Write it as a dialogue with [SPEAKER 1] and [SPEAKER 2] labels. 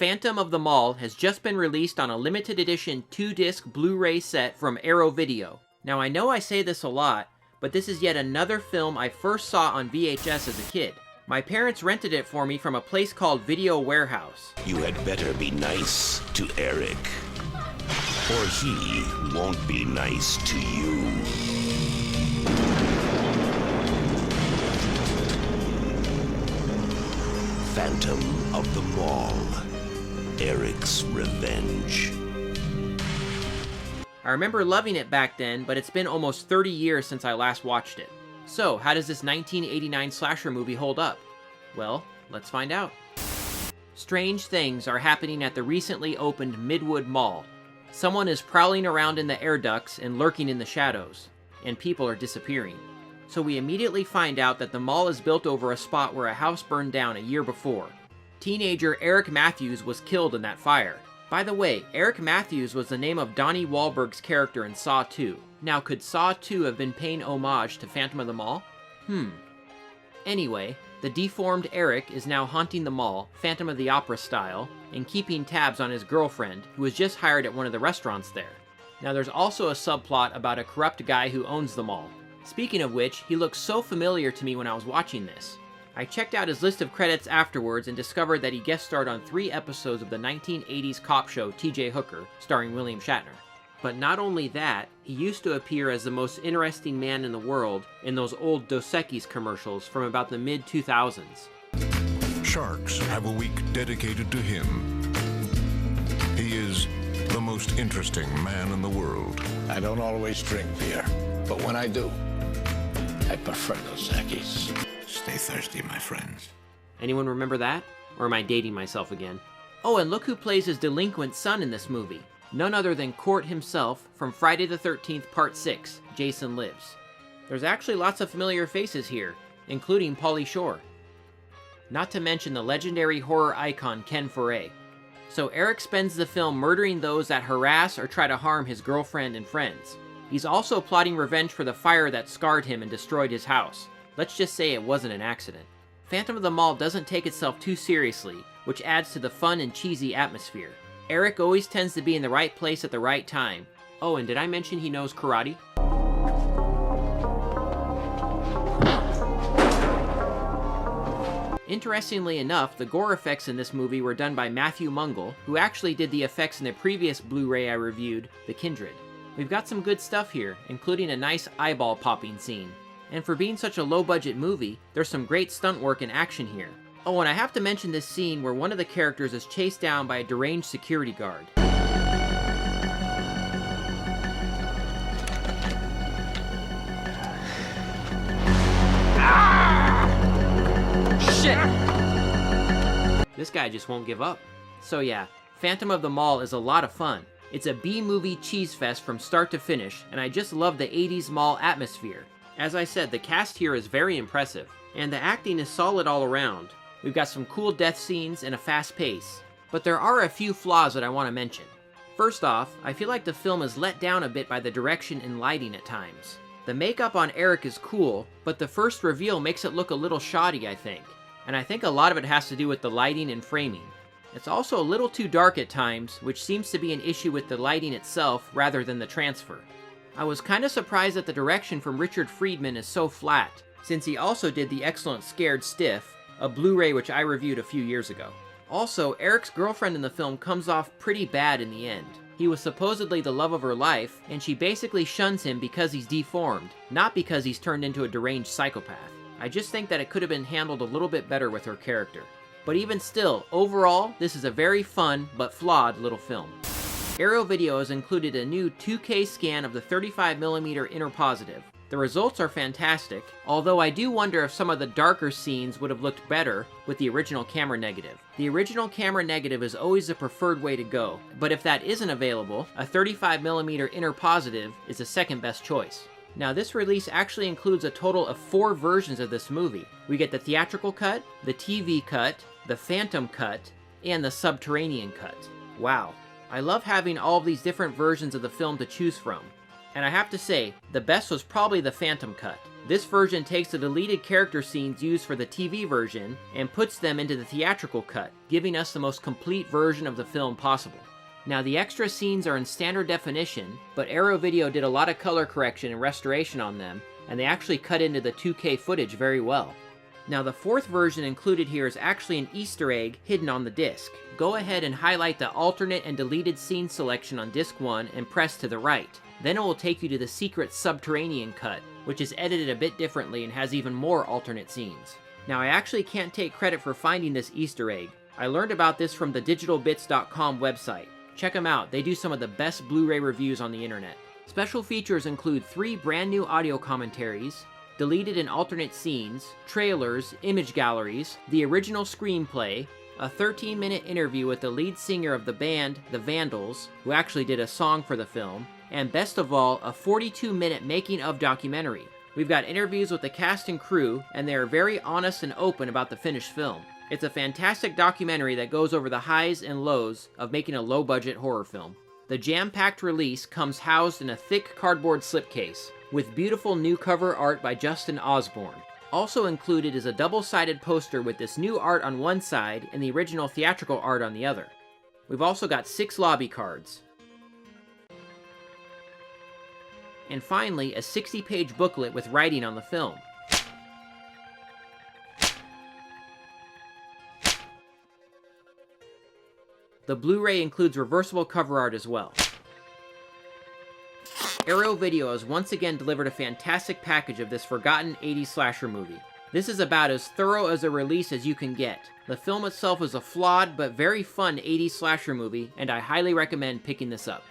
[SPEAKER 1] Phantom of the Mall has just been released on a limited edition 2-disc Blu-ray set from Arrow Video. Now I know I say this a lot, but this is yet another film I first saw on VHS as a kid. My parents rented it for me from a place called Video Warehouse.
[SPEAKER 2] You had better be nice to Eric, or he won't be nice to you. Phantom of the Mall, Eric's Revenge.
[SPEAKER 1] I remember loving it back then, but it's been almost 30 years since I last watched it. So, how does this 1989 slasher movie hold up? Well, let's find out. Strange things are happening at the recently opened Midwood Mall. Someone is prowling around in the air ducts and lurking in the shadows, and people are disappearing. So we immediately find out that the mall is built over a spot where a house burned down a year before. Teenager Eric Matthews was killed in that fire. By the way, Eric Matthews was the name of Donnie Wahlberg's character in Saw 2. Now, could Saw 2 have been paying homage to Phantom of the Mall? Anyway, the deformed Eric is now haunting the mall, Phantom of the Opera style, and keeping tabs on his girlfriend, who was just hired at one of the restaurants there. Now, there's also a subplot about a corrupt guy who owns the mall. Speaking of which, he looked so familiar to me when I was watching this. I checked out his list of credits afterwards and discovered that he guest starred on 3 episodes of the 1980s cop show T.J. Hooker, starring William Shatner. But not only that, he used to appear as the most interesting man in the world in those old Dos Equis commercials from about the mid-2000s.
[SPEAKER 3] Sharks have a week dedicated to him. He is the most interesting man in the world.
[SPEAKER 4] I don't always drink beer, but when I do, I prefer Dos Equis. Stay thirsty, my friends.
[SPEAKER 1] Anyone remember that? Or am I dating myself again? Oh, and look who plays his delinquent son in this movie. None other than Court himself from Friday the 13th Part 6, Jason Lives. There's actually lots of familiar faces here, including Pauly Shore. Not to mention the legendary horror icon Ken Foree. So Eric spends the film murdering those that harass or try to harm his girlfriend and friends. He's also plotting revenge for the fire that scarred him and destroyed his house. Let's just say it wasn't an accident. Phantom of the Mall doesn't take itself too seriously, which adds to the fun and cheesy atmosphere. Eric always tends to be in the right place at the right time. Oh, and did I mention he knows karate? Interestingly enough, the gore effects in this movie were done by Matthew Mungle, who actually did the effects in the previous Blu-ray I reviewed, The Kindred. We've got some good stuff here, including a nice eyeball popping scene. And for being such a low-budget movie, there's some great stunt work and action here. Oh, and I have to mention this scene where one of the characters is chased down by a deranged security guard. Shit! This guy just won't give up. So yeah, Phantom of the Mall is a lot of fun. It's a B-movie cheese fest from start to finish, and I just love the 80s mall atmosphere. As I said, the cast here is very impressive, and the acting is solid all around. We've got some cool death scenes and a fast pace, but there are a few flaws that I want to mention. First off, I feel like the film is let down a bit by the direction and lighting at times. The makeup on Eric is cool, but the first reveal makes it look a little shoddy, I think. And I think a lot of it has to do with the lighting and framing. It's also a little too dark at times, which seems to be an issue with the lighting itself rather than the transfer. I was kinda surprised that the direction from Richard Friedman is so flat, since he also did the excellent Scared Stiff, a Blu-ray which I reviewed a few years ago. Also, Eric's girlfriend in the film comes off pretty bad in the end. He was supposedly the love of her life, and she basically shuns him because he's deformed, not because he's turned into a deranged psychopath. I just think that it could have been handled a little bit better with her character. But even still, overall, this is a very fun but flawed little film. Arrow Video has included a new 2K scan of the 35mm inner positive. The results are fantastic, although I do wonder if some of the darker scenes would have looked better with the original camera negative. The original camera negative is always the preferred way to go, but if that isn't available, a 35mm inner positive is the second best choice. Now this release actually includes a total of 4 versions of this movie. We get the theatrical cut, the TV cut, the Phantom cut, and the Subterranean cut. Wow. I love having all of these different versions of the film to choose from. And I have to say, the best was probably the Phantom cut. This version takes the deleted character scenes used for the TV version and puts them into the theatrical cut, giving us the most complete version of the film possible. Now, the extra scenes are in standard definition, but Arrow Video did a lot of color correction and restoration on them, and they actually cut into the 2K footage very well. Now, the fourth version included here is actually an Easter egg hidden on the disc. Go ahead and highlight the alternate and deleted scene selection on disc 1 and press to the right. Then it will take you to the secret Subterranean Cut, which is edited a bit differently and has even more alternate scenes. Now, I actually can't take credit for finding this Easter egg. I learned about this from the digitalbits.com website. Check them out, they do some of the best Blu-ray reviews on the internet. Special features include 3 brand new audio commentaries, deleted and alternate scenes, trailers, image galleries, the original screenplay, a 13-minute interview with the lead singer of the band, The Vandals, who actually did a song for the film, and best of all, a 42-minute making-of documentary. We've got interviews with the cast and crew, and they are very honest and open about the finished film. It's a fantastic documentary that goes over the highs and lows of making a low-budget horror film. The jam-packed release comes housed in a thick cardboard slipcase, with beautiful new cover art by Justin Osborne. Also included is a double-sided poster with this new art on one side and the original theatrical art on the other. We've also got 6 lobby cards. And finally, a 60-page booklet with writing on the film. The Blu-ray includes reversible cover art as well. Arrow Video has once again delivered a fantastic package of this forgotten 80s slasher movie. This is about as thorough as a release as you can get. The film itself is a flawed but very fun 80s slasher movie, and I highly recommend picking this up.